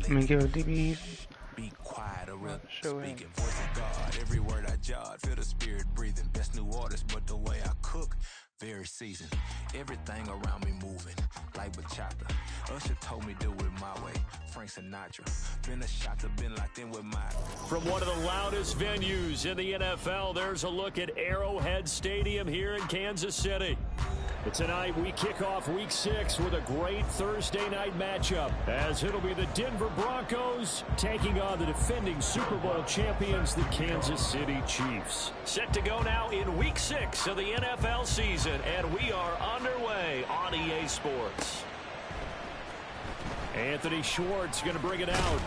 Let me give a DB. Be quiet or real Show him. speaking voice of God. Every word I jot, feel the spirit breathing. Best new orders, but the way I cook, very seasoned. Everything around me moving, like bachata. Usher told me do it my way. Frank Sinatra. Been a shot to been locked in with my. From one of the loudest venues in the NFL, there's a look at Arrowhead Stadium here in Kansas City. But tonight we kick off Week 6 with a great Thursday night matchup, as it'll be the Denver Broncos taking on the defending Super Bowl champions, the Kansas City Chiefs. Set to go now in Week 6 of the NFL season, and we are underway on EA Sports. Anthony Schwartz going to bring it out.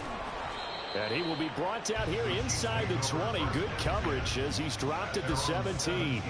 And he will be brought down here inside the 20. Good coverage as he's dropped at the 17.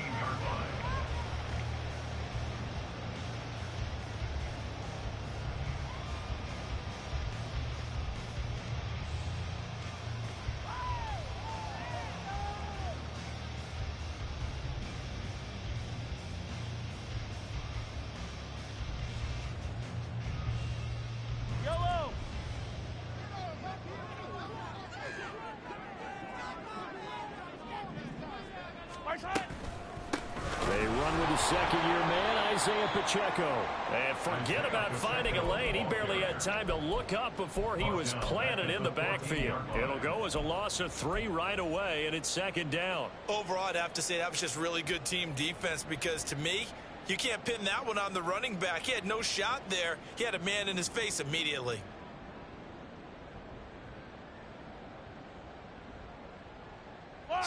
They run with the second-year man, Isaiah Pacheco. And forget about finding a lane. He barely had time to look up before he was planted in the backfield. It'll go as a loss of 3 right away, and it's second down. Overall, I'd have to say that was just really good team defense, because to me, you can't pin that one on the running back. He had no shot there. He had a man in his face immediately.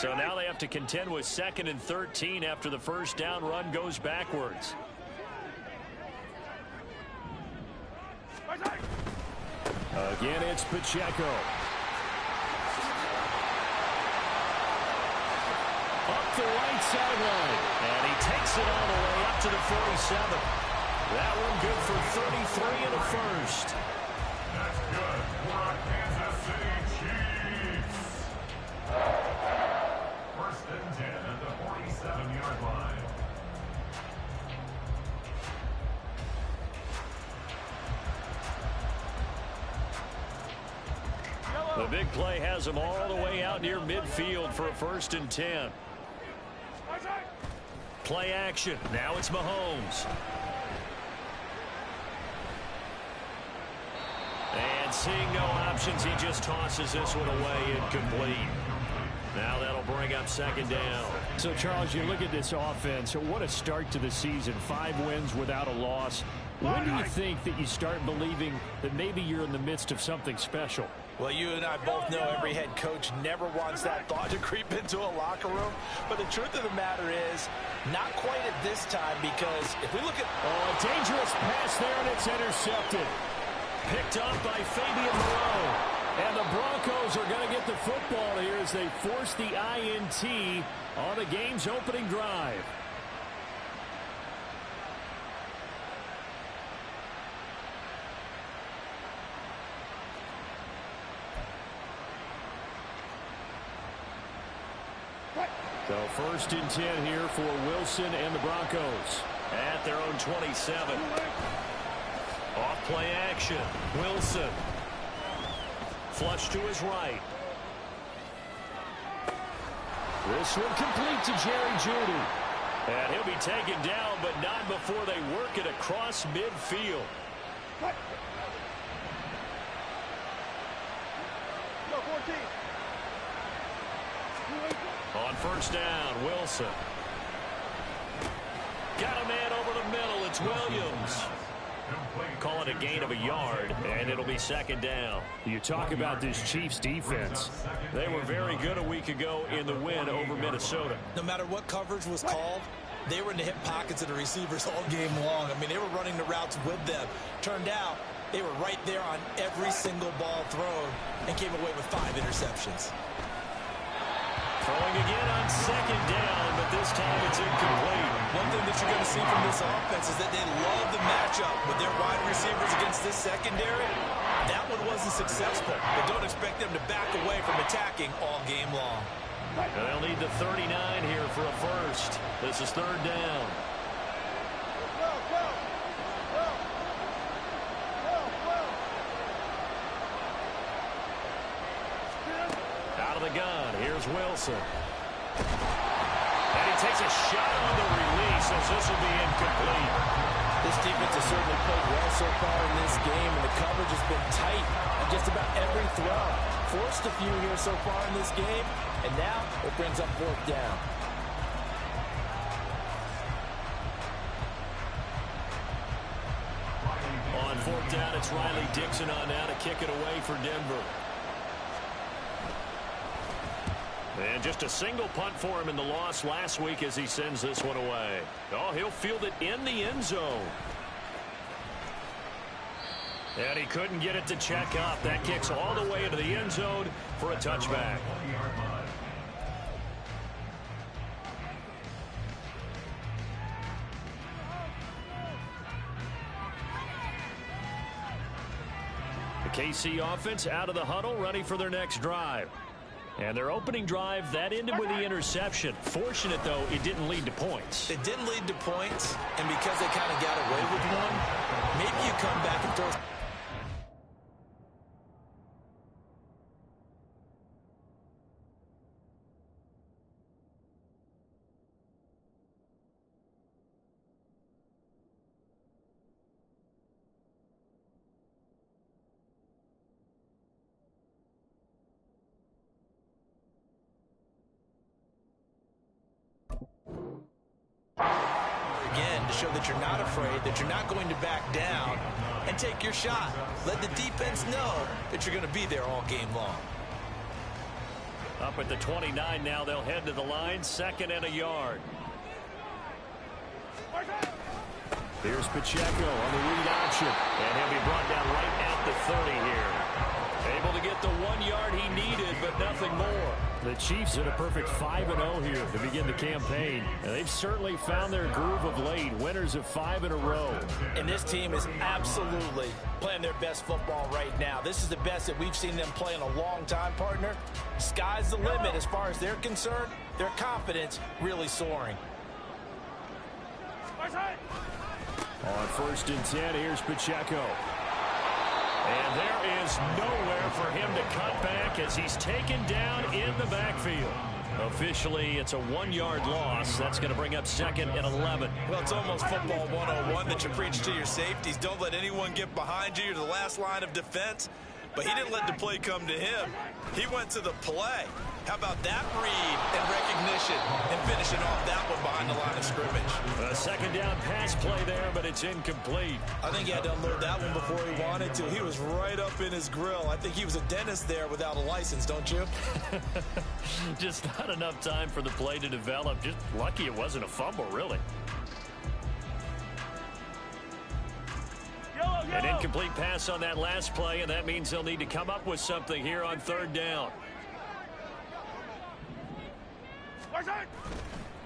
So now they have to contend with 2nd and 13 after the first down run goes backwards. Again, it's Pacheco. Up the right sideline. And he takes it all the way up to the 47. That one good for 33 and a first. That's good for Kansas City Chiefs. First and 10 at the 47-yard line. The big play has him all the way out near midfield for a 1st and 10. Play action. Now it's Mahomes. And seeing no options, he just tosses this one away incomplete. Now that'll bring up 2nd down. So, Charles, you look at this offense, what a start to the season. 5 wins without a loss. When do you think that you start believing that maybe you're in the midst of something special? Well, you and I both know every head coach never wants that thought to creep into a locker room. But the truth of the matter is, not quite at this time, because if we look at... Oh, a dangerous pass there, and it's intercepted. Picked up by Fabian Moreau. And the Broncos are going to get the football here as they force the INT on the game's opening drive. So 1st and 10 here for Wilson and the Broncos at their own 27. Off play action. Wilson. Flush to his right. This one complete to Jerry Jeudy. And he'll be taken down, but not before they work it across midfield. On 1st down, Wilson. Got a man over the middle. It's Williams. Call it a gain of a yard, and it'll be 2nd down. You talk about this Chiefs defense. They were very good a week ago in the win over Minnesota. No matter what coverage was called, they were in the hip pockets of the receivers all game long. I mean, they were running the routes with them. Turned out they were right there on every single ball thrown and came away with 5 interceptions. Throwing again on 2nd down, but this time it's incomplete. One thing that you're going to see from this offense is that they love the matchup with their wide receivers against this secondary. That one wasn't successful, but don't expect them to back away from attacking all game long. And they'll need the 39 here for a first. This is 3rd down. the gun. Here's Wilson. And he takes a shot on the release as this will be incomplete. This defense has certainly played well so far in this game, and the coverage has been tight on just about every throw. Forced a few here so far in this game, and now it brings up fourth down. On fourth down, it's Riley Dixon on now to kick it away for Denver. And just a single punt for him in the loss last week as he sends this one away. Oh, he'll field it in the end zone. And he couldn't get it to check up. That kicks all the way into the end zone for a touchback. The KC offense out of the huddle, ready for their next drive. And their opening drive, that ended with the interception. Fortunate, though, it didn't lead to points. It didn't lead to points, and because they kind of got away with one, maybe you come back and throw. Again, to show that you're not afraid, that you're not going to back down, and take your shot. Let the defense know that you're going to be there all game long. Up at the 29 now, they'll head to the line, second and a yard. Here's Pacheco on the read option, and he'll be brought down right at the 30 here. Able to get the 1 yard he needed, but nothing more. The Chiefs at a perfect 5-0 here to begin the campaign. And they've certainly found their groove of late. Winners of 5 in a row. And this team is absolutely playing their best football right now. This is the best that we've seen them play in a long time, partner. Sky's the limit as far as they're concerned. Their confidence really soaring. On first and 10, here's Pacheco. And there is nowhere for him to cut back as he's taken down in the backfield. Officially, it's a 1 yard loss. That's going to bring up second and 11. Well, it's almost football 101 that you preach to your safeties. Don't let anyone get behind you. You're the last line of defense. But he didn't let the play come to him. He went to the play. How about that read and recognition and finishing off that one behind the line of scrimmage? A second down pass play there, but it's incomplete. I think he had to unload that one before he wanted to. He was right up in his grill. I think he was a dentist there without a license, don't you? Just not enough time for the play to develop. Just lucky it wasn't a fumble, really. An incomplete pass on that last play, and that means they'll need to come up with something here on third down.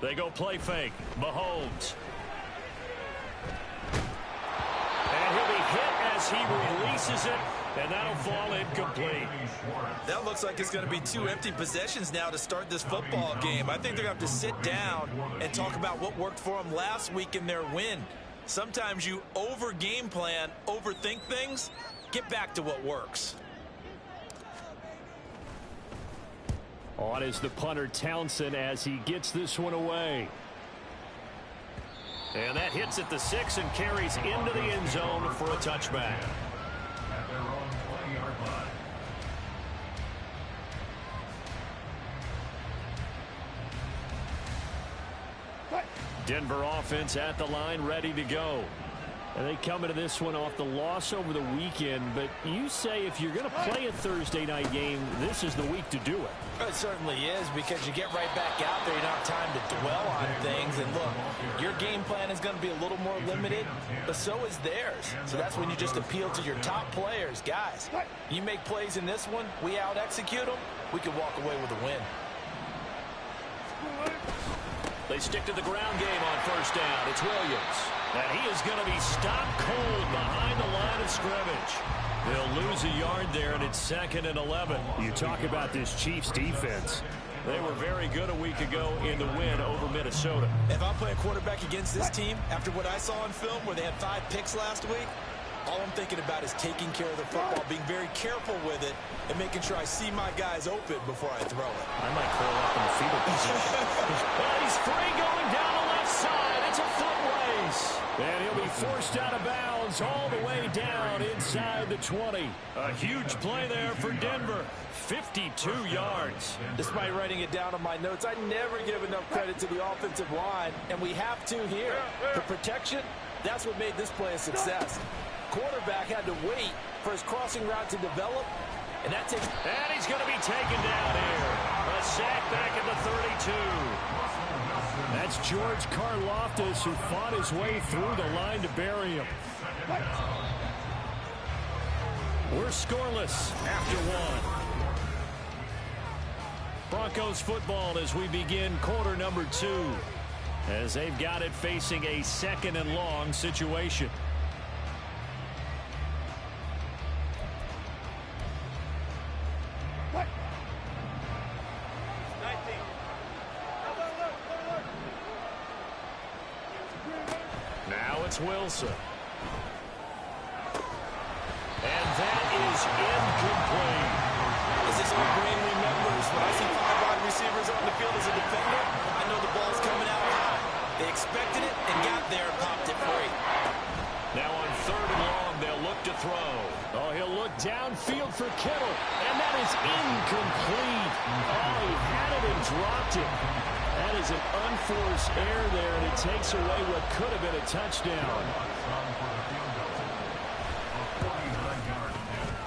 They go play fake. Mahomes. And he'll be hit as he releases it, and that'll fall incomplete. That looks like it's going to be 2 empty possessions now to start this football game. I think they're going to have to sit down and talk about what worked for them last week in their win. Sometimes you over-game plan, overthink things. Get back to what works. On is the punter Townsend as he gets this one away. And that hits at the 6 and carries into the end zone for a touchback. At their own 20-yard line. Denver offense at the line, ready to go. And they come into this one off the loss over the weekend, but you say if you're going to play a Thursday night game, this is the week to do it. It certainly is, because you get right back out there. You don't have time to dwell on things. And look, your game plan is going to be a little more limited, but so is theirs. So that's when you just appeal to your top players. Guys, you make plays in this one, we out-execute them, we can walk away with a win. They stick to the ground game on first down. It's Williams. And he is going to be stopped cold behind the line of scrimmage. They'll lose a yard there, and it's second and 11. You talk about this Chiefs defense. They were very good a week ago in the win over Minnesota. If I'm playing quarterback against this team, after what I saw on film where they had 5 picks last week, All I'm thinking about is taking care of the football, being very careful with it, and making sure I see my guys open before I throw it. I might curl up in the fetal position. And he's free going down the left side. It's a foot race. And he'll be forced out of bounds all the way down inside the 20. A huge play there for Denver. 52 yards. Despite writing it down on my notes, I never give enough credit to the offensive line, and we have to here. The protection, that's what made this play a success. Quarterback had to wait for his crossing route to develop, and that takes... And he's going to be taken down here. A sack back at the 32. That's George Karlaftis, who fought his way through the line to bury him. We're scoreless after one. Broncos football as we begin quarter number 2, as they've got it facing a 2nd and long situation. Now it's Wilson. And that is incomplete. As this old brain remembers, when I see 5 wide receivers on the field as a defender, I know the ball's coming out high. They expected it and got there and popped it free. Now on 3rd and long, they'll look to throw. Oh, he'll look downfield for Kittle. And that is incomplete. Oh, he had it and dropped it. That is an unforced error there, and it takes away what could have been a touchdown.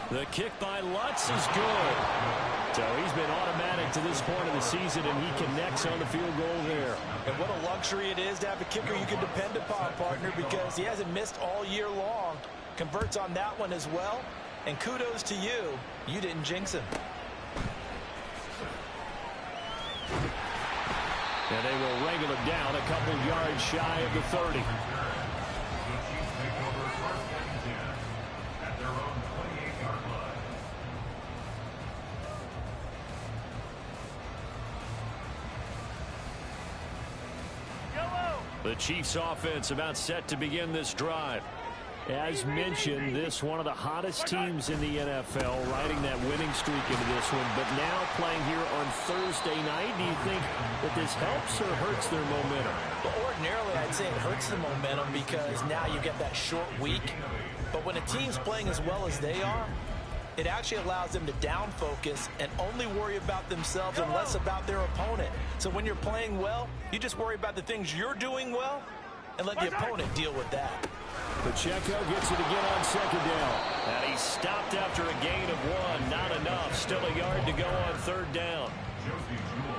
The kick by Lutz is good. So he's been automatic to this point of the season, and he connects on the field goal there. And what a luxury it is to have a kicker you can depend upon, partner, because he hasn't missed all year long. Converts on that one as well. And kudos to you. You didn't jinx him. And they will wrangle him down a couple yards shy of the 30. The Chiefs offense about set to begin this drive. As mentioned, this one of the hottest teams in the NFL, riding that winning streak into this one, but now playing here on Thursday night. Do you think that this helps or hurts their momentum? Well, ordinarily, I'd say it hurts the momentum because now you get that short week. But when a team's playing as well as they are, it actually allows them to down focus and only worry about themselves and less about their opponent. So when you're playing well, you just worry about the things you're doing well and let the opponent deal with that. Pacheco gets it again on 2nd down. And he stopped after a gain of 1. Not enough. Still a yard to go on 3rd down.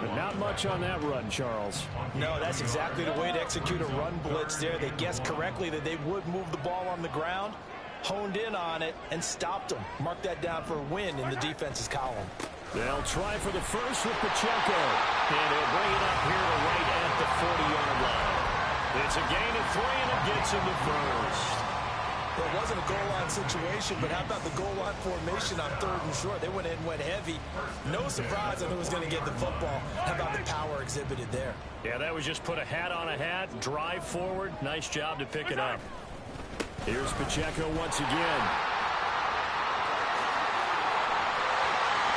But not much on that run, Charles. No, that's exactly the way to execute a run blitz there. They guessed correctly that they would move the ball on the ground, honed in on it, and stopped them. Mark that down for a win in the defense's column. They'll try for the first with Pacheco. And he'll bring it up here to right at the 40-yard line. It's a gain of 3, and it gets him the first. Well, it wasn't a goal line situation, but how about the goal line formation on 3rd and short? They went in, went heavy. No surprise that it was going to get the football. How about the power exhibited there? Yeah, that was just put a hat on a hat, drive forward. Nice job to pick it up. Here's Pacheco once again.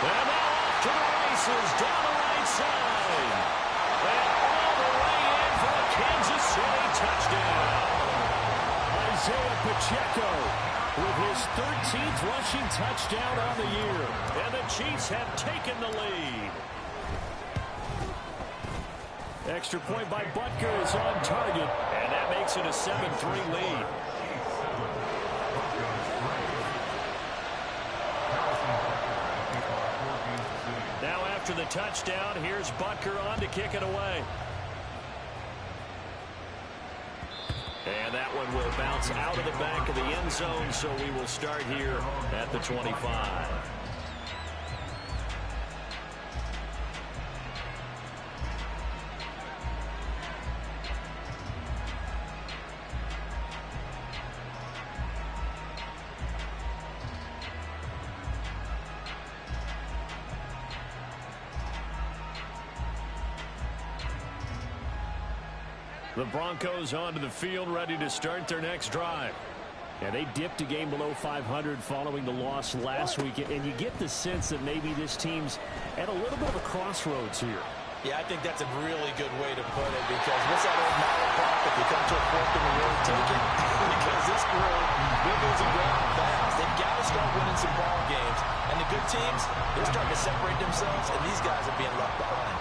And now off to the races, down the right side. And all the way in for a Kansas City touchdown. Isaiah Pacheco with his 13th rushing touchdown on the year. And the Chiefs have taken the lead. Extra point by Butker is on target. And that makes it a 7-3 lead. Now after the touchdown, here's Butker on to kick it away. And that one will bounce out of the back of the end zone, so we will start here at the 25. The Broncos onto the field, ready to start their next drive. Yeah, they dipped a game below 500 following the loss last week, and you get the sense that maybe this team's at a little bit of a crossroads here. Yeah, I think that's a really good way to put it, because what's that old malaprop? If you come to a fork in the road, take it. Because this crew, they're losing ground fast. They've got to start winning some ball games. And the good teams, they're starting to separate themselves, and these guys are being left behind.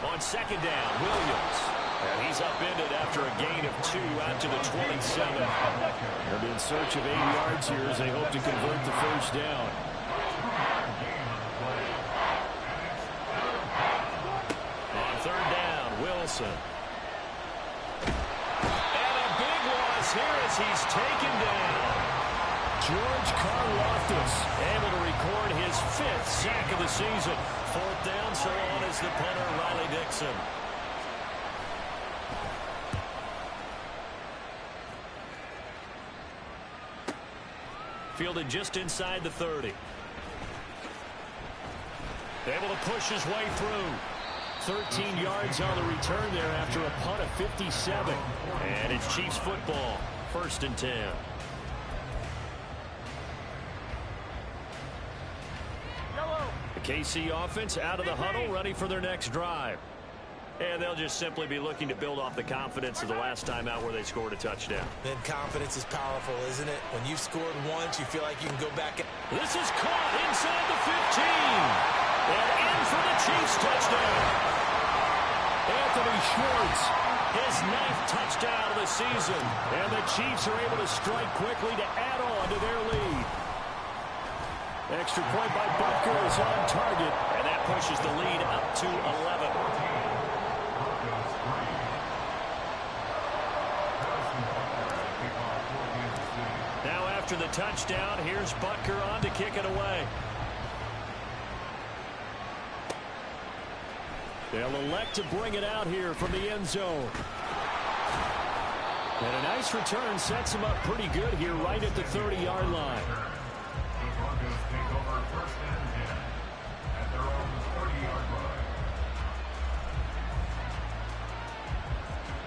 On second down, Williams. And he's upended after a gain of 2 out to the 27. They'll be in search of 8 yards here as they hope to convert the first down. On third down, Wilson. And a big loss here as he's taken down. George Karlaftis able to record his 5th sack of the season. 4th down, so on is the punter, Riley Dixon. Fielded just inside the 30. Able to push his way through. 13 yards on the return there after a punt of 57. And it's Chiefs football. 1st and 10. The KC offense out of the huddle, ready for their next drive. And they'll just simply be looking to build off the confidence of the last time out where they scored a touchdown. And confidence is powerful, isn't it? When you've scored once, you feel like you can go back. This is caught inside the 15. And in for the Chiefs touchdown. Anthony Schwartz, his 9th touchdown of the season. And the Chiefs are able to strike quickly to add on to their lead. Extra point by Butker is on target. And that pushes the lead up to 11. Now after the touchdown, here's Butker on to kick it away. They'll elect to bring it out here from the end zone. And a nice return sets him up pretty good here right at the 30-yard line. The Broncos take over 1st and 10 at their own 30-yard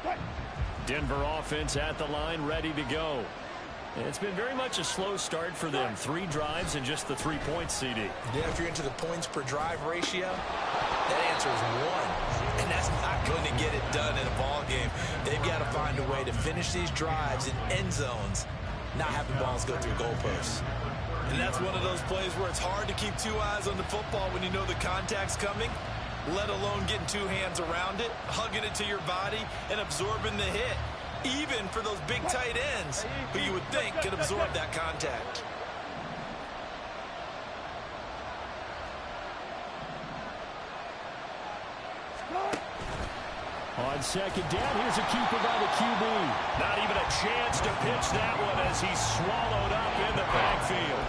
line. Denver offense at the line, ready to go. And it's been very much a slow start for them. 3 drives and just the 3 points, CD. Yeah, if you're into the points per drive ratio, that answer is 1. And that's not going to get it done in a ball game. They've got to find a way to finish these drives in end zones, not have the balls go through goalposts. And that's one of those plays where it's hard to keep 2 eyes on the football when you know the contact's coming, let alone getting 2 hands around it, hugging it to your body, and absorbing the hit. Even for those big tight ends who you would think could absorb that contact. On second down, here's a keeper by the QB. Not even a chance to pitch that one as he's swallowed up in the backfield.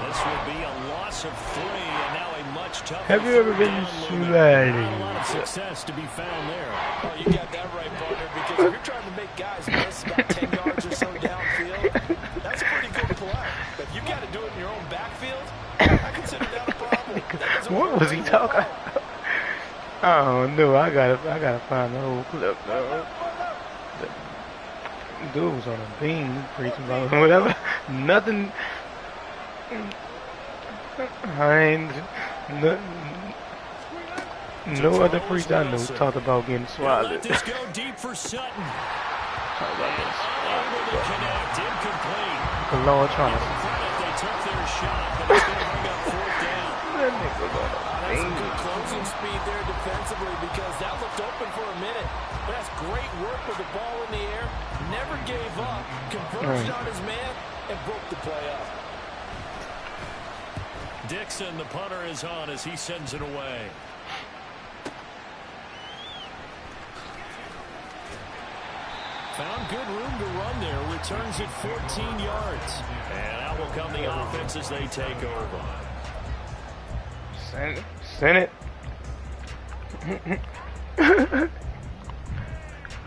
This would be a loss of 3 and now a much tougher. Have you ever been shooting? Not a lot of success to be found there. Oh, you got that right, partner, because if you're trying to make guys miss about 10 yards or so downfield, that's a pretty good play. But if you got to do it in your own backfield, I consider that a problem. What was he talking? Oh no, I gotta find the whole clip though. The dude was on a beam preaching about whatever. Nothing. I ain't no other priest I knew talked about getting swallowed. Let this go deep for Sutton. Able to connect, incomplete. The Lord trying to. They took their shot, but it's going to bring up 4th down. That nigga got That's some good closing speed there defensively, because that looked open for a minute. But that's great work with the ball in the air. Never gave up. Converged on his man and broke the play up. Dixon, the punter, is on as he sends it away. Found good room to run there. Returns it 14 yards. And out will come the offense as they take over. Send it.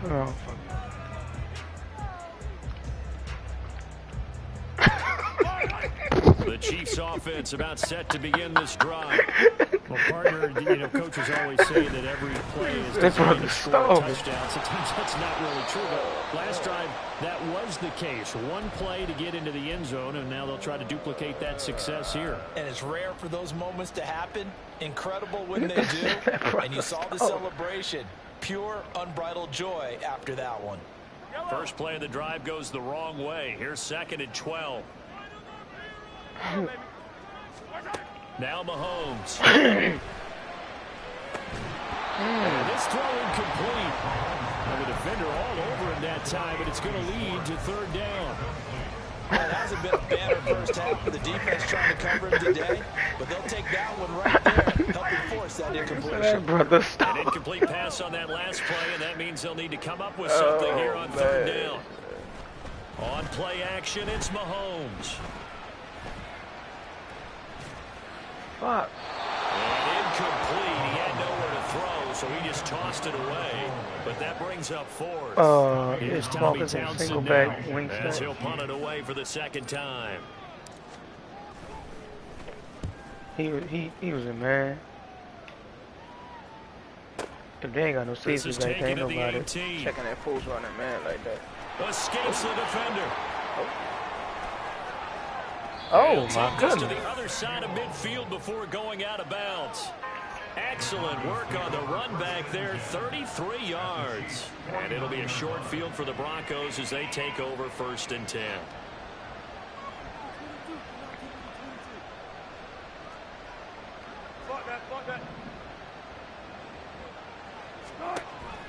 Oh, fuck. The The Chiefs offense about set to begin this drive. Well, partner, coaches always say that every play is designed to score a touchdown. Sometimes that's not really true, but last drive, that was the case. One play to get into the end zone, and now they'll try to duplicate that success here. And it's rare for those moments to happen. Incredible when they do. And you saw the celebration. Pure, unbridled joy after that one. First play of the drive goes the wrong way. Here's 2nd and 12. Now Mahomes. And this throw incomplete. And the defender all over him that time, but it's going to lead to 3rd down. Well, it hasn't been a banner first half for the defense trying to cover him today, but they'll take that one right there, helping force that incompletion. An incomplete pass on that last play, and that means they'll need to come up with something here on 3rd down. On play action, it's Mahomes. Fuck. And incomplete. He had nowhere to throw, so he just tossed it away. But that brings up 4th. It's Broncos and single back wing as he'll punt it away for the 2nd time. He was a man. If they ain't got no safety back there, ain't nobody checking that pulse on that man like that. Escapes the defender. Oh my goodness. To the other side of midfield before going out of bounds. Excellent work on the run back there, 33 yards. And it'll be a short field for the Broncos as they take over 1st and 10.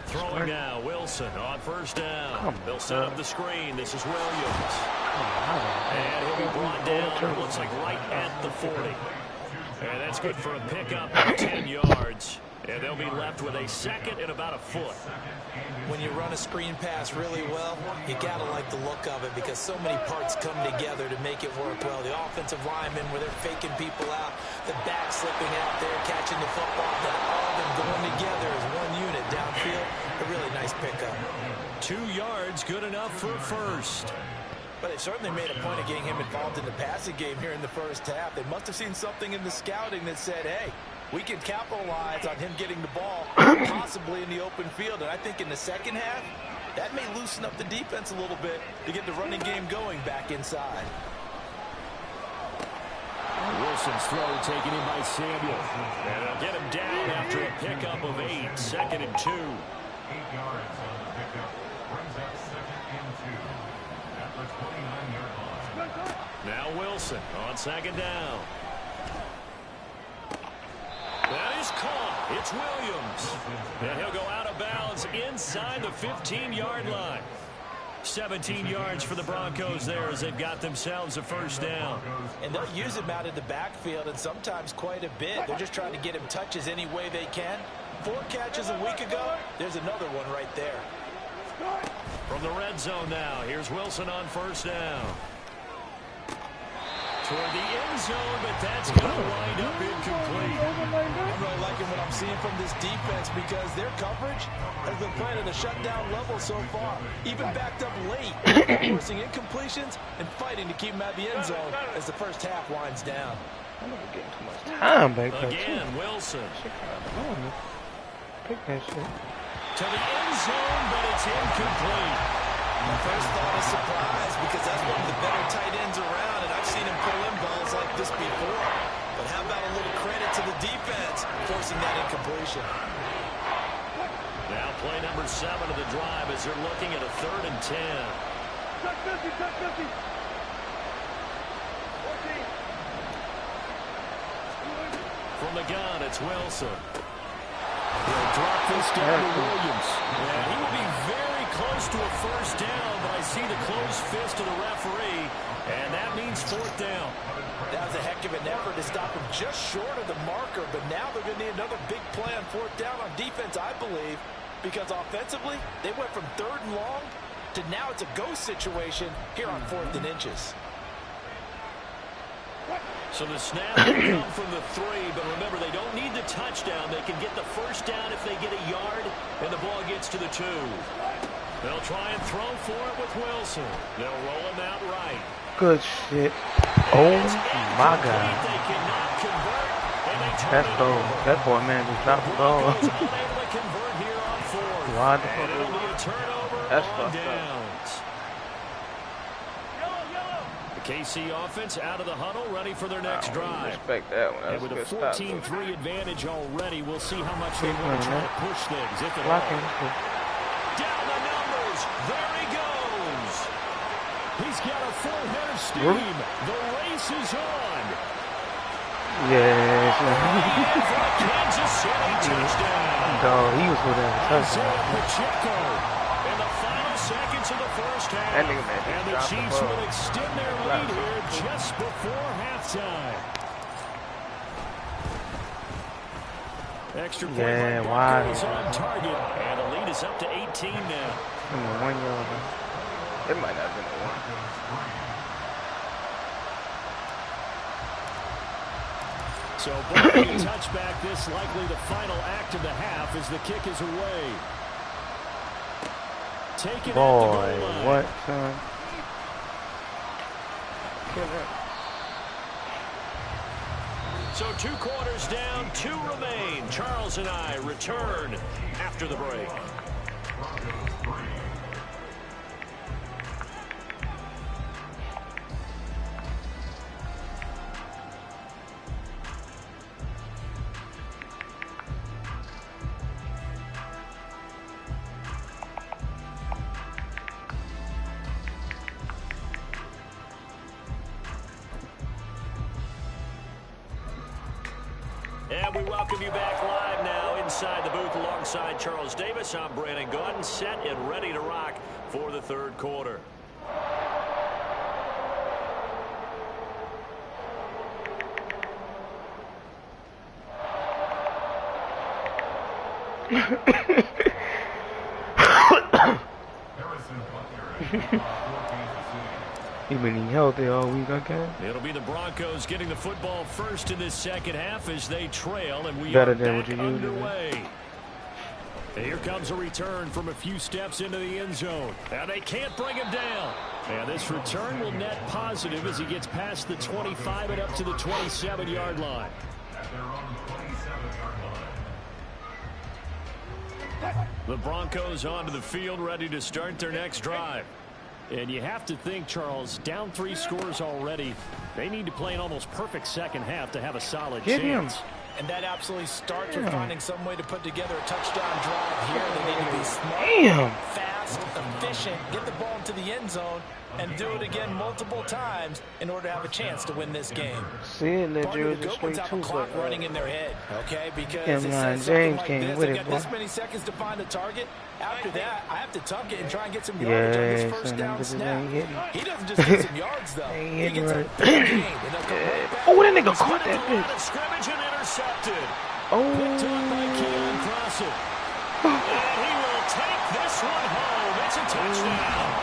Throwing now, Wilson on 1st down. They'll set up the screen. This is Williams. And he'll be brought down, looks like right at the 40. And that's good for a pickup of 10 yards. And they'll be left with a 2nd and about a foot. When you run a screen pass really well, you got to like the look of it because so many parts come together to make it work well. The offensive linemen, where they're faking people out, the back slipping out there, catching the football, that all of them going together as one unit downfield. A really nice pickup. 2 yards, good enough for a 1st. But they certainly made a point of getting him involved in the passing game here in the first half. They must have seen something in the scouting that said, hey, we can capitalize on him getting the ball possibly in the open field. And I think in the second half, that may loosen up the defense a little bit to get the running game going back inside. Wilson's throw taken in by Samuel. And they'll get him down after a pickup of 8. 2nd and 2. 8 yards on the pickup. Brings up 2nd and 2. At the 29-yard line. Now Wilson on 2nd down. That is caught. It's Williams. And he'll go out of bounds inside the 15-yard line. 17 yards for the Broncos there as they've got themselves a 1st down. And they'll use him out in the backfield and sometimes quite a bit. They're just trying to get him touches any way they can. 4 catches a week ago. There's another one right there. From the red zone now, here's Wilson on 1st down. Toward the end zone, but that's going to wind up incomplete. I'm really liking what I'm seeing from this defense because their coverage has been playing at a shutdown level so far. Even backed up late, forcing incompletions and fighting to keep them out of the end zone as the first half winds down. I'm not getting too much time back there. Again, Wilson. Pick that shit. To the end zone, but it's incomplete. My first thought is surprise because that's one of the better tight ends around, and I've seen him pull in balls like this before. But how about a little credit to the defense forcing that incompletion? Now play number 7 of the drive as they're looking at a 3rd and 10. From the gun, it's Wilson. They'll drop this down to Williams. And he will be very close to a 1st down, but I see the closed fist of the referee, and that means 4th down. That was a heck of an effort to stop him just short of the marker, but now they're going to need another big play on 4th down on defense, I believe, because offensively, they went from 3rd and long to now it's a go situation here on 4th and inches. So the snap will come from the 3, but remember, they don't need the touchdown. They can get the 1st down if they get a yard, and the ball gets to the 2. They'll try and throw for it with Wilson. They'll roll him out right. Good shit. Oh It's my incomplete. God. They cannot convert, and they turn That's it gold. over. That boy man just dropped the Broncos ball. unable to convert here on fourth. Why the And fuck it'll is be a turnover That's on fucked up. downs. The KC offense out of the huddle, ready for their next I don't drive. respect that one. And That's a with a good stop. 14-3 advantage already, we'll see how much they Keep want to try running, to push things, if at all. Blocking. Down the numbers. There he goes. He's got a full head of steam. Whoop. The race is on. Yes. And for a Kansas City touchdown. Dog, he was with that Isaiah touchdown. Pacheco in the final seconds of the first half. That nigga man just And the dropped the Chiefs ball. will extend their lead here just before halftime. Extra point Yeah, by wide. Broncos on target. And the lead is up to 18 now. 1 yard. It might not have been a one. So Broncos touchback, this likely the final act of the half as the kick is away. Taken at the goal Boy, line. what, son? Kill it. So 2 quarters down, 2 remain. Charles and I return after the break. And we welcome you back live now inside the booth alongside Charles Davis. I'm Brandon Gordon, set and ready to rock for the third quarter. He been eating healthy all week, okay? It'll be the Broncos getting the football first in this second half as they trail, and we Better are than what back you usually do. underway. And here comes a return from a few steps into the end zone. And they can't bring him down. And this return will net positive as he gets past the 25 and up to the 27-yard line. At their own 27-yard line. The Broncos onto the field, ready to start their next drive. And you have to think, Charles, down 3 scores already. They need to play an almost perfect second half to have a solid Get him. chance. And that absolutely starts with finding some way to put together a touchdown drive here. They need to be smart, Damn. fast, efficient, get the ball into the end zone, and do it again multiple times in order to have a chance to win this game. See it, let Part of Jersey the good straight ones have a two clock foot. running in their head, okay? Because Yeah, it man, says something James like came this. with I it, got boy. this many seconds to find a target. After that, I have to tuck it and try and get some yardage on Yeah, this first son, down them bitches snap. ain't hitting. He doesn't just get some yards, though. Ain't He hitting gets a right. big gain, and they'll come right back. Oh, that nigga He's caught hit at that the line bitch. of scrimmage and intercepted. Oh. Picked up by Keon Crossen. And he will take this one home. It's a touchdown.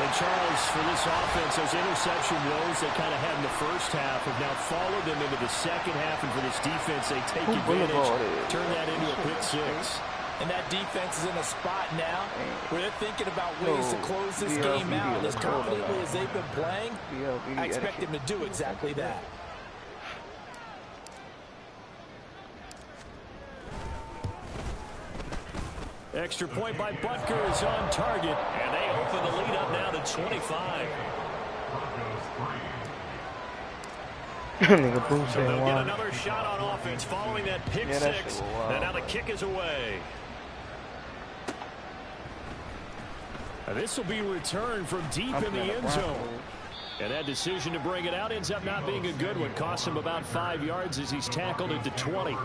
And Charles, for this offense, those interception woes they kind of had in the first half have now followed them into the second half. And for this defense, they take Who advantage, Boulevard is? turn that into a pick six. And that defense is in a spot now where they're thinking about ways to close this game out. As confidently as they've been playing, I expect them to do exactly that. Extra point by Butker is on target. And they open the lead up now to 25. Nigga Bruce So they'll ain't get wild. another shot on offense following that pick Yeah, that six. shit was wild. And now the kick is away. And this will be returned from deep I'm in the playing end the zone. Broncos. And that decision to bring it out ends up not being a good one. Costs him about 5 yards as he's tackled at the 20.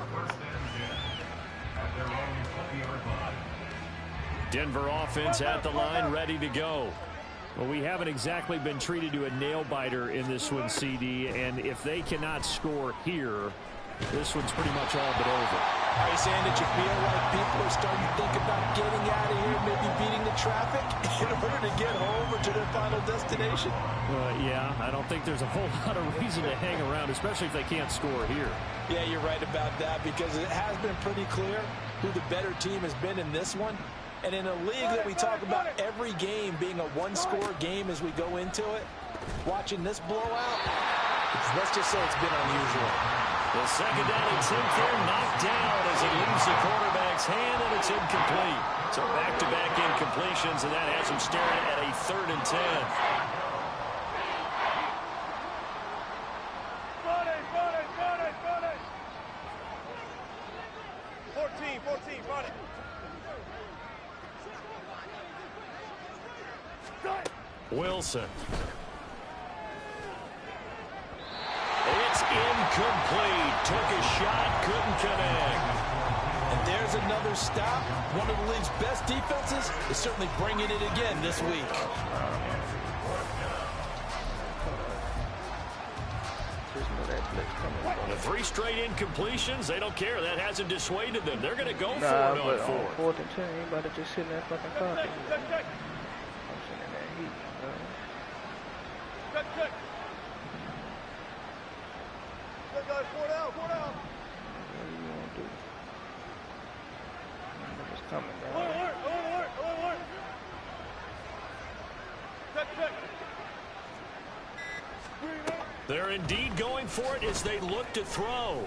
Denver offense at the line, ready to go. Well, we haven't exactly been treated to a nail-biter in this one, CD. And if they cannot score here, this one's pretty much all but over. Are you saying that you feel like people are starting to think about getting out of here, maybe beating the traffic in order to get home or to their final destination? Yeah, I don't think there's a whole lot of reason to hang around, especially if they can't score here. Yeah, you're right about that because it has been pretty clear who the better team has been in this one. And in a league that we talk about every game being a one-score game as we go into it, watching this blowout, Let's just say it's been unusual. The second down attempt there knocked down as it leaves the quarterback's hand, and it's incomplete. So back-to-back incompletions, and that has him staring at a 3rd and 10. Wilson. It's incomplete. Took a shot, couldn't connect. And there's another stop. One of the league's best defenses is certainly bringing it again this week. The 3 straight incompletions, they don't care. That hasn't dissuaded them. They're going to go for it on 4th. 4th and 10, anybody just sitting there fucking talking. I'm sitting in that heat, bro. Good guys, 4 down. What do you want to do? It's coming down. Alert. Check. They're indeed going for it as they look to throw.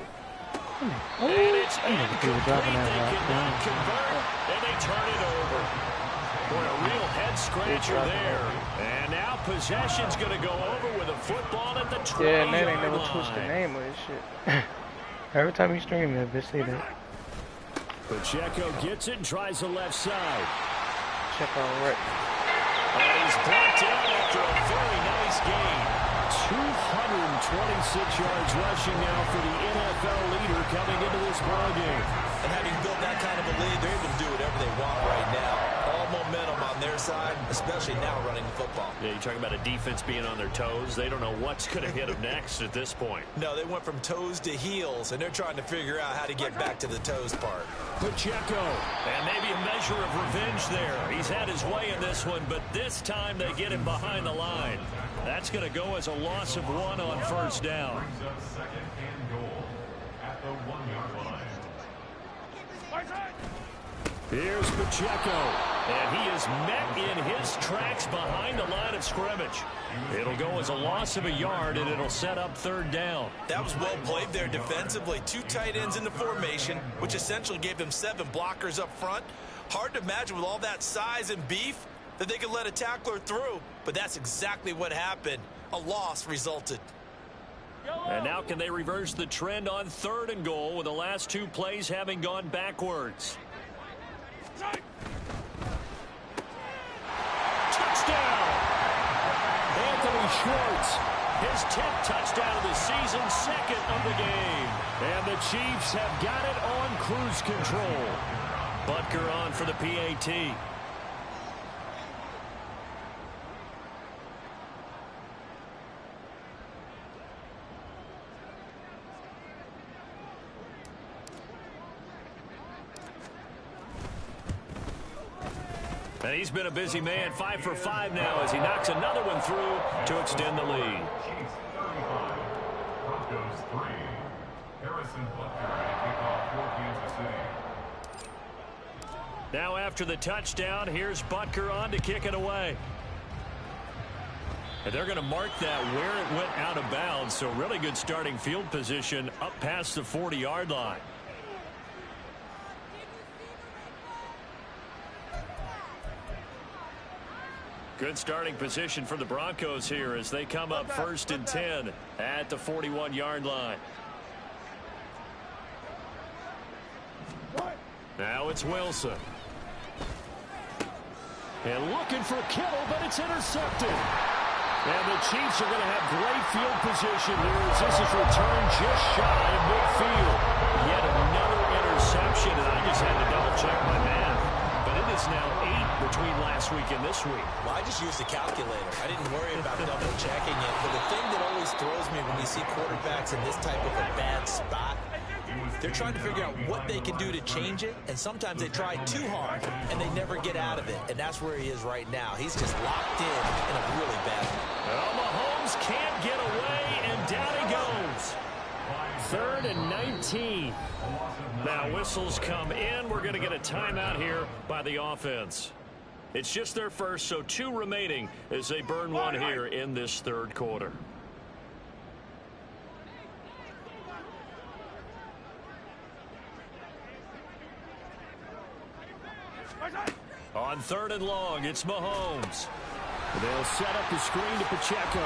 And it's incomplete. They cannot convert, and they turn it over. Boy, a real head-scratcher there. And now possession's going to go over with a football at the 20-yard line. Yeah, and that ain't never twist the name of this shit. Every time you stream that, bitch, see that. Pacheco gets it and tries the left side. Check out right. And he's blocked out after a very nice game. 226 yards rushing now for the NFL leader coming into this ball game. And having built that kind of a lead, they're able to do whatever they want right now. All momentum on their side, especially now running the football. Yeah, you're talking about a defense being on their toes. They don't know what's going to hit them next at this point. No, they went from toes to heels, and they're trying to figure out how to get back to the toes part. Pacheco, and maybe a measure of revenge there. He's had his way in this one, but this time they get him behind the line. That's going to go as a loss of 1 on 1st down. Brings up 2nd and goal at the 1-yard line. Here's Pacheco, and he is met in his tracks behind the line of scrimmage. It'll go as a loss of a yard, and it'll set up 3rd down. That was well played there defensively. 2 tight ends in the formation, which essentially gave them 7 blockers up front. Hard to imagine with all that size and beef that they could let a tackler through, but that's exactly what happened. A loss resulted. And now can they reverse the trend on 3rd and goal with the last 2 plays having gone backwards? Touchdown! Anthony Schwartz, his 10th touchdown of the season, 2nd of the game. And the Chiefs have got it on cruise control. Butker on for the PAT. And he's been a busy man, 5 for 5 now as he knocks another one through to extend the lead. Chiefs 35, Broncos 3. Harrison Butker at kickoff for Kansas City. Now after the touchdown, here's Butker on to kick it away. And they're going to mark that where it went out of bounds, so really good starting field position up past the 40-yard line. Good starting position for the Broncos here as they come up 1st and 10 at the 41-yard line. Now it's Wilson. And looking for Kittle, but it's intercepted. And the Chiefs are going to have great field position here as this is returned just shy of midfield. Yet another interception, and I just had to double-check my math. But it is now 8 between last week and this week. Well, I just used a calculator. I didn't worry about double-checking it. But the thing that always throws me when you see quarterbacks in this type of a bad spot, they're trying to figure out what they can do to change it, and sometimes they try too hard, and they never get out of it. And that's where he is right now. He's just locked in a really bad one. Well, Mahomes can't get away, and down he goes. 3rd and 19. Now whistles come in. We're going to get a timeout here by the offense. It's just their first, so 2 remaining as they burn one here in this 3rd quarter. On 3rd and long, it's Mahomes. They'll set up the screen to Pacheco.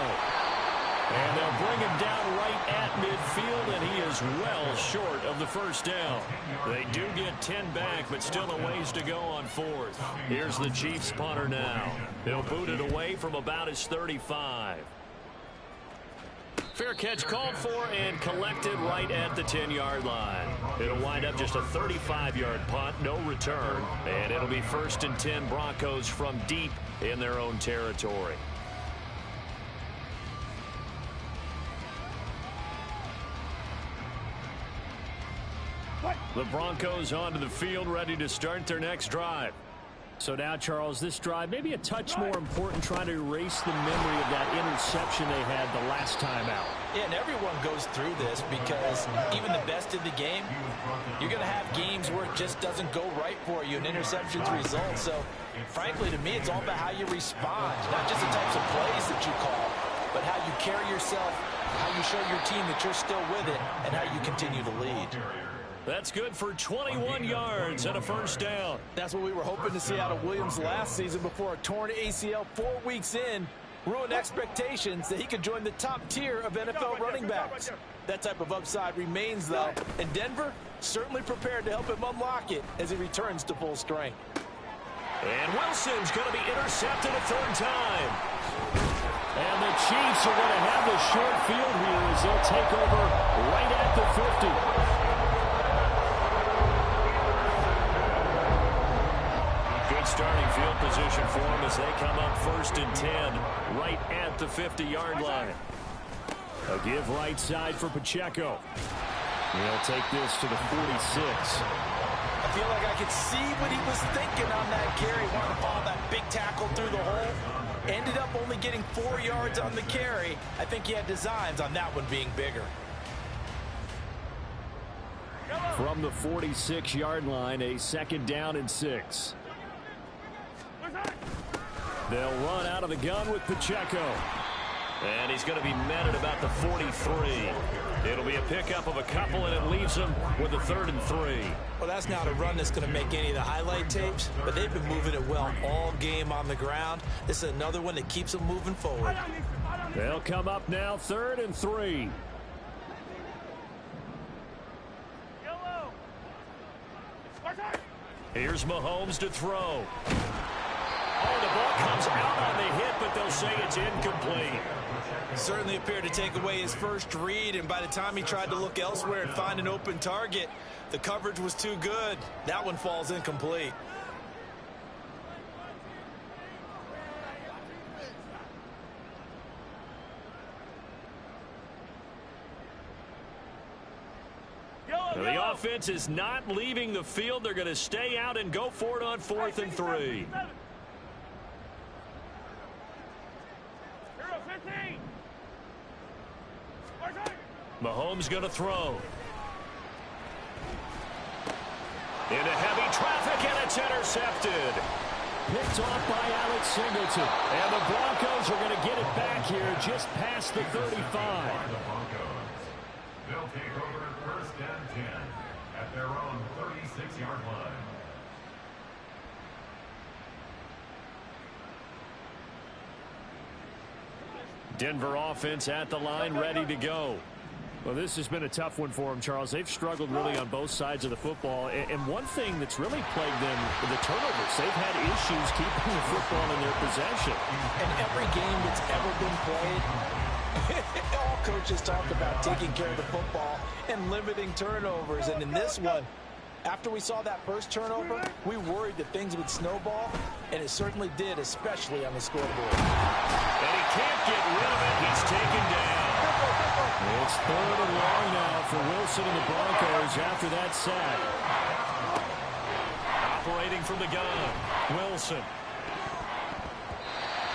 And they'll bring him down right at midfield, and he is well short of the first down. They do get 10 back, but still a ways to go on 4th. Here's the Chiefs punter now. He'll boot it away from about his 35. Fair catch called for and collected right at the 10-yard line. It'll wind up just a 35-yard punt, no return, and it'll be 1st and 10 Broncos from deep in their own territory. The Broncos onto the field, ready to start their next drive. So now, Charles, this drive may be a touch more important, trying to erase the memory of that interception they had the last time out. Yeah, and everyone goes through this because even the best in the game, you're going to have games where it just doesn't go right for you and interceptions result. So, frankly, to me, it's all about how you respond, not just the types of plays that you call, but how you carry yourself, how you show your team that you're still with it, and how you continue to lead. That's good for 21 yards and a first down. That's what we were hoping to see out of Williams last season before a torn ACL 4 weeks in ruined expectations that he could join the top tier of NFL running backs. That type of upside remains, though, and Denver certainly prepared to help him unlock it as he returns to full strength. And Wilson's going to be intercepted a 3rd time. And the Chiefs are going to have the short field here as they'll take over right at the 50. Starting field position for them as they come up 1st and 10 right at the 50-yard line. A give right side for Pacheco. He'll take this to the 46. I feel like I could see what he was thinking on that carry. Wanted to follow that big tackle through the hole. Ended up only getting 4 yards on the carry. I think he had designs on that one being bigger. From the 46-yard line, a 2nd down and 6. They'll run out of the gun with Pacheco. And he's going to be met at about the 43. It'll be a pickup of a couple, and it leaves them with a 3rd and 3. Well, that's not a run that's going to make any of the highlight tapes, but they've been moving it well all game on the ground. This is another one that keeps them moving forward. They'll come up now 3rd and 3. Here's Mahomes to throw. Oh, the ball comes out on the hit, but they'll say it's incomplete. Certainly appeared to take away his first read, and by the time he tried to look elsewhere and find an open target, the coverage was too good. That one falls incomplete. The offense is not leaving the field. They're going to stay out and go for it on 4th and 3. Mahomes going to throw. Into heavy traffic, and it's intercepted. Picked off by Alex Singleton. And the Broncos are going to get it back here just past the 35. They'll take over 1st and 10 at their own 36-yard line. Denver offense at the line, ready to go. Well, this has been a tough one for them, Charles. They've struggled really on both sides of the football. And one thing that's really plagued them, the turnovers. They've had issues keeping the football in their possession. And every game that's ever been played, all coaches talk about taking care of the football and limiting turnovers. And in this one, after we saw that first turnover, we worried that things would snowball, and it certainly did, especially on the scoreboard. And he can't get rid of it. He's taken down. It's 3rd and long now for Wilson and the Broncos after that sack. Operating from the gun, Wilson.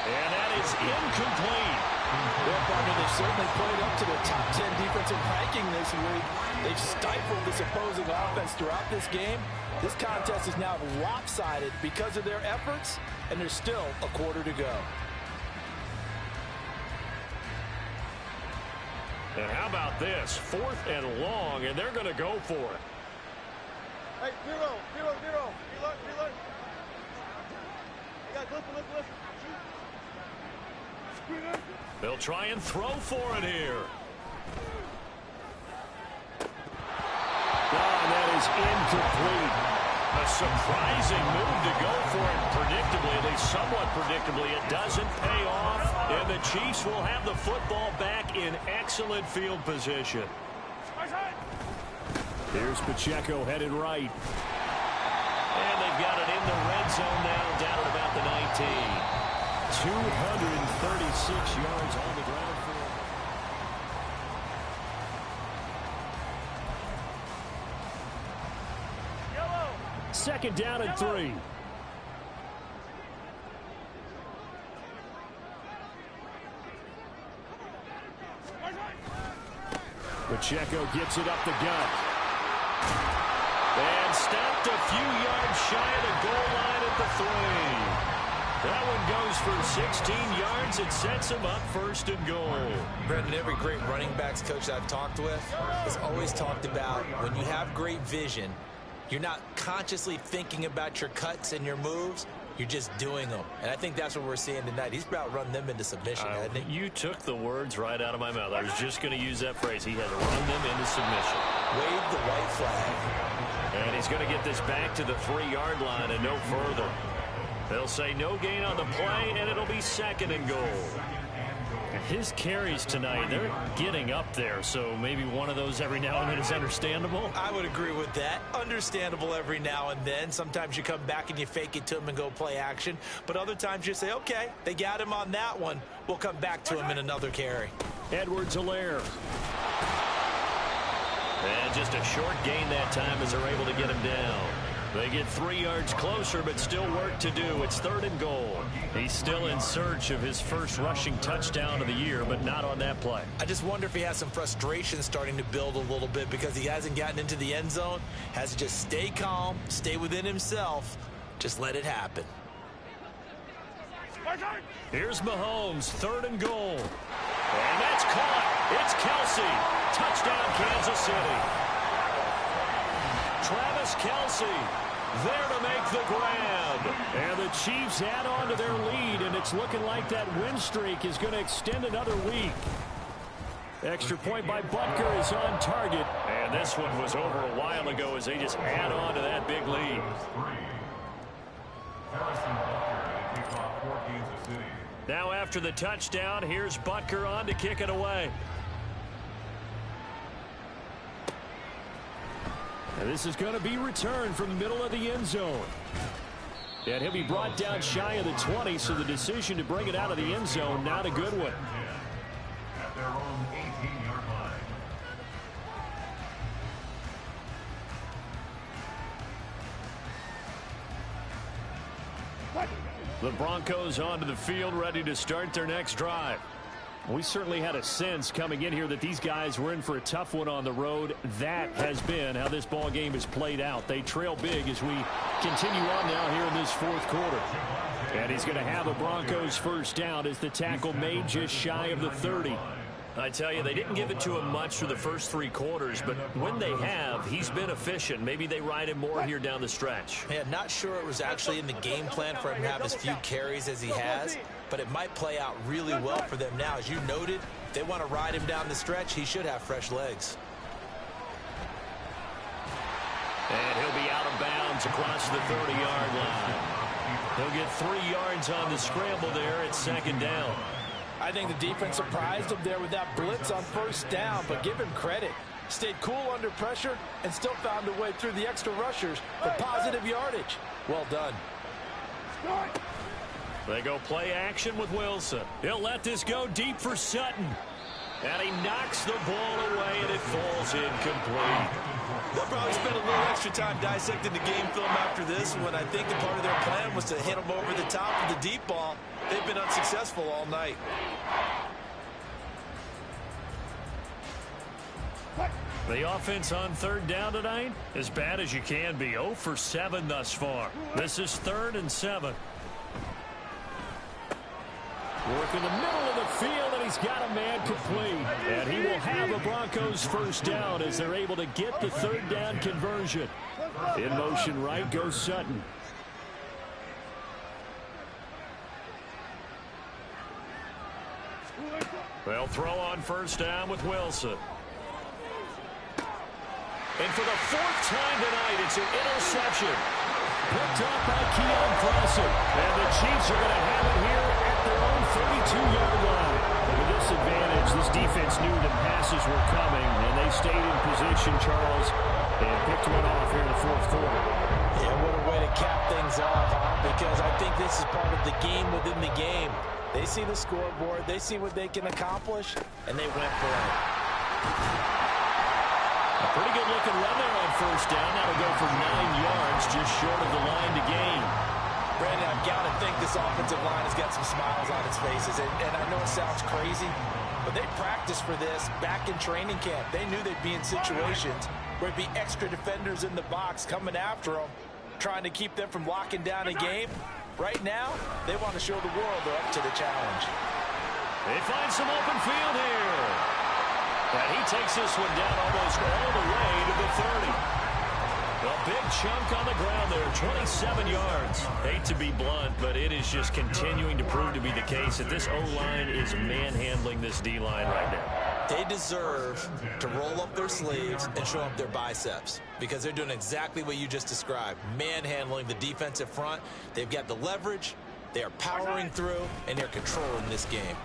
And that is incomplete. Well, partner, they've certainly played up to their top 10 defensive ranking this week. They've stifled this opposing offense throughout this game. This contest is now lopsided because of their efforts, and there's still a quarter to go. And how about this? 4th and long, and they're going to go for it. Hey, 0, 0, 0. Reload, reload. guys, listen. Shoot. They'll try and throw for it here. And that is incomplete. A surprising move to go for it predictably, at least somewhat predictably. It doesn't pay off, and the Chiefs will have the football back in excellent field position. Here's Pacheco headed right. And they've got it in the red zone now, down at about the 19. 236 yards on the ground for him. Second down and 3. Pacheco gets it up the gut. And stopped a few yards shy of the goal line at the 3. That one goes for 16 yards. It sets him up first and goal. Brendan, every great running backs coach I've talked with has always talked about when you have great vision, you're not consciously thinking about your cuts and your moves. You're just doing them. And I think that's what we're seeing tonight. He's about run them into submission, hasn't he? You took the words right out of my mouth. I was just going to use that phrase. He had to run them into submission. Wave the white flag. And he's going to get this back to the 3-yard line and no further. They'll say no gain on the play, and it'll be second and goal. His carries tonight, they're getting up there, so maybe one of those every now and then is understandable. I would agree with that. Understandable every now and then. Sometimes you come back and you fake it to him and go play action. But other times you say, okay, they got him on that one. We'll come back to him in another carry. Edwards-Helaire. And just a short gain that time as they're able to get him down. They get 3 yards closer, but still work to do. It's third and goal. He's still in search of his first rushing touchdown of the year, but not on that play. I just wonder if he has some frustration starting to build a little bit because he hasn't gotten into the end zone. Has to just stay calm, stay within himself, just let it happen. Here's Mahomes, third and goal. And that's caught. It's Kelsey. Touchdown, Kansas City. Travis Kelsey there to make the grab. And the Chiefs add on to their lead, and it's looking like that win streak is going to extend another week. Extra point by Butker is on target. And this one was over a while ago as they just add on to that big lead. Now after the touchdown, here's Butker on to kick it away. And this is going to be returned from the middle of the end zone. And he'll be brought down shy of the 20, so the decision to bring it out of the end zone, not a good one. At their own 18-yard line. The Broncos onto the field, ready to start their next drive. We certainly had a sense coming in here that these guys were in for a tough one on the road. That has been how this ball game is played out. They trail big as we continue on now here in this fourth quarter. And he's going to have a Broncos first down as the tackle made just shy of the 30. I tell you, they didn't give it to him much for the first 3 quarters, but when they have, he's been efficient. Maybe they ride him more here down the stretch. Yeah, not sure it was actually in the game plan for him to have as few carries as he has, but it might play out really well for them now. As you noted, if they want to ride him down the stretch, he should have fresh legs. And he'll be out of bounds across the 30-yard line. He'll get 3 yards on the scramble there at second down. I think the defense surprised him there with that blitz on first down, but give him credit. Stayed cool under pressure and still found a way through the extra rushers for positive yardage. Well done. They go play action with Wilson. He'll let this go deep for Sutton. And he knocks the ball away, and it falls incomplete. They'll probably spend a little extra time dissecting the game film after this when I think the part of their plan was to hit them over the top of the deep ball. They've been unsuccessful all night. The offense on third down tonight, as bad as you can be. 0 for 7 thus far. This is 3rd and 7. Work in the middle of the field, and he's got a man complete. And he will have a Broncos first down as they're able to get the third down conversion. In motion right goes Sutton. They'll throw on first down with Wilson. And for the fourth time tonight, it's an interception. Picked up by Keon Crossen. And the Chiefs are going to have it here at their own 32-yard line. With this advantage, this defense knew the passes were coming, and they stayed in position, Charles, and picked one off here in the fourth quarter. Yeah, what a way to cap things off, huh? Because I think this is part of the game within the game. They see the scoreboard, they see what they can accomplish, and they went for it. A pretty good looking run there on first down. That'll go for 9 yards, just short of the line to gain. Brandon, I've got to think this offensive line has got some smiles on its faces. And I know it sounds crazy, but they practiced for this back in training camp. They knew they'd be in situations where there'd be extra defenders in the box coming after them, trying to keep them from locking down a game. Right now, they want to show the world they're up to the challenge. They find some open field here. And he takes this one down almost all the way to the 30. A big chunk on the ground there, 27 yards. Hate to be blunt, but it is just continuing to prove to be the case that this O-line is manhandling this D-line right now. They deserve to roll up their sleeves and show up their biceps because they're doing exactly what you just described, manhandling the defensive front. They've got the leverage, they are powering through, and they're controlling this game.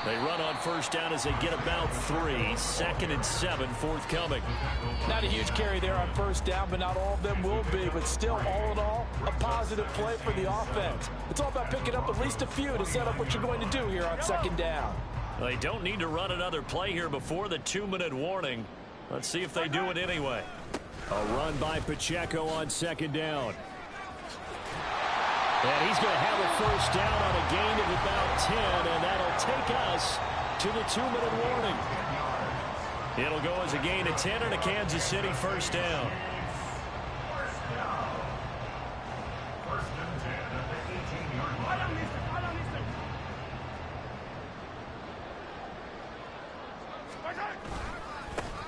They run on first down as they get about 3. 2nd and 7 forthcoming. Not a huge carry there on first down, but not all of them will be. But still, all in all, a positive play for the offense. It's all about picking up at least a few to set up what you're going to do here on second down. They don't need to run another play here before the 2-minute warning. Let's see if they do it anyway. A run by Pacheco on second down. And he's going to have a first down on a gain of about 10, and that'll take us to the 2-minute warning. It'll go as a gain of 10 and a Kansas City first down.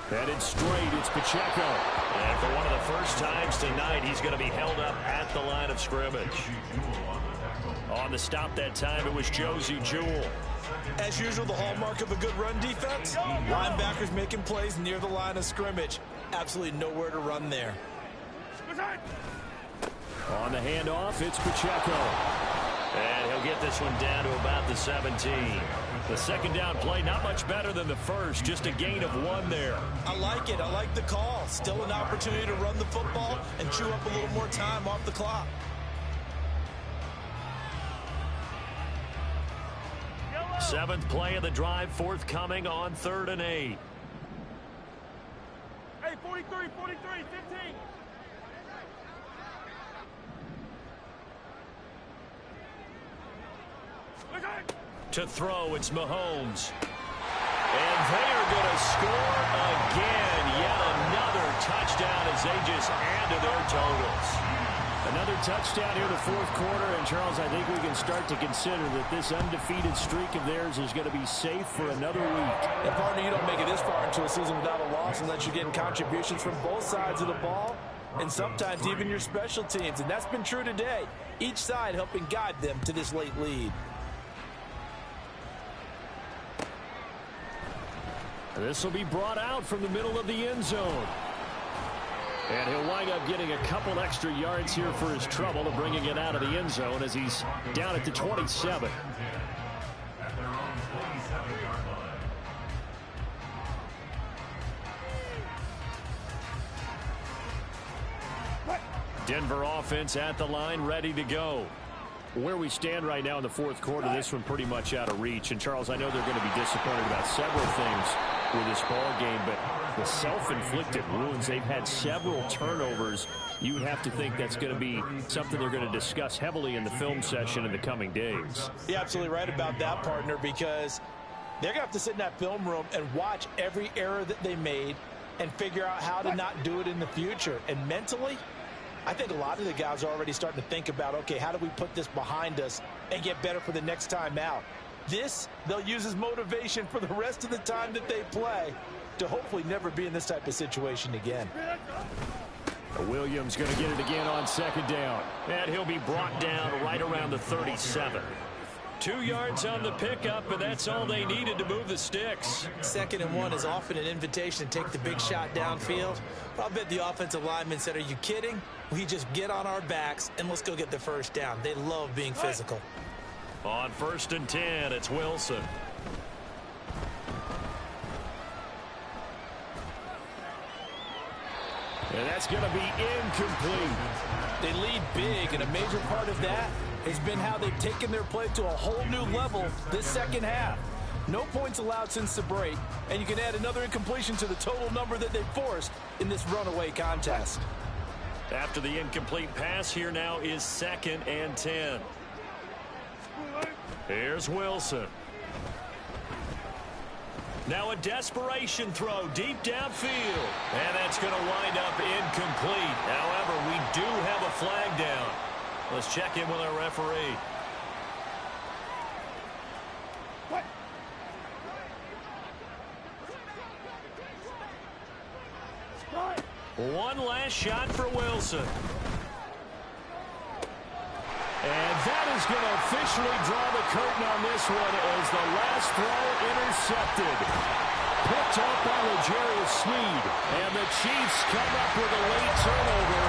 Headed straight, it's Pacheco. And for one of the first times tonight, he's going to be held up at the line of scrimmage. On the stop that time, it was Josie Jewell. As usual, the hallmark of a good run defense, linebackers making plays near the line of scrimmage. Absolutely nowhere to run there. On the handoff, it's Pacheco. And he'll get this one down to about the 17. The second down play, not much better than the first, just a gain of 1 there. I like it. I like the call. Still an opportunity to run the football and chew up a little more time off the clock. Seventh play of the drive forthcoming on 3rd and 8. Hey, 43, 15. To throw, it's Mahomes. And they are going to score again. Yet another touchdown as they just add to their totals. Another touchdown here in the fourth quarter. And, Charles, I think we can start to consider that this undefeated streak of theirs is going to be safe for another week. And, partner, you don't make it this far into a season without a loss unless you're getting contributions from both sides of the ball and sometimes even your special teams. And that's been true today. Each side helping guide them to this late lead. This will be brought out from the middle of the end zone. And he'll wind up getting a couple extra yards here for his trouble of bringing it out of the end zone as he's down at the 27. Denver offense at the line, ready to go. Where we stand right now in the fourth quarter, this one pretty much out of reach. And, Charles, I know they're going to be disappointed about several things with this ball game, but the self-inflicted wounds, they've had several turnovers. You would have to think that's going to be something they're going to discuss heavily in the film session in the coming days. You're absolutely right about that, partner, because they're going to have to sit in that film room and watch every error that they made and figure out how to not do it in the future. And mentally, I think a lot of the guys are already starting to think about, okay, how do we put this behind us and get better for the next time out? This, they'll use as motivation for the rest of the time that they play to hopefully never be in this type of situation again. Williams going to get it again on second down. And he'll be brought down right around the 37. 2 yards on the pickup, and that's all they needed to move the sticks. 2nd and 1 is often an invitation to take the big shot downfield. But I bet the offensive lineman said, are you kidding? We just get on our backs and let's go get the first down. They love being physical. On 1st and 10, it's Wilson. And that's going to be incomplete. They lead big, and a major part of that has been how they've taken their play to a whole new level this second half. No points allowed since the break, and you can add another incompletion to the total number that they've forced in this runaway contest. After the incomplete pass, here now is 2nd and 10. Here's Wilson. Now a desperation throw deep downfield. And that's going to wind up incomplete. However, we do have a flag down. Let's check in with our referee. One last shot for Wilson. And that is going to officially draw the curtain on this one as the last throw intercepted. Picked up by L'Jarius Sneed. And the Chiefs come up with a late turnover.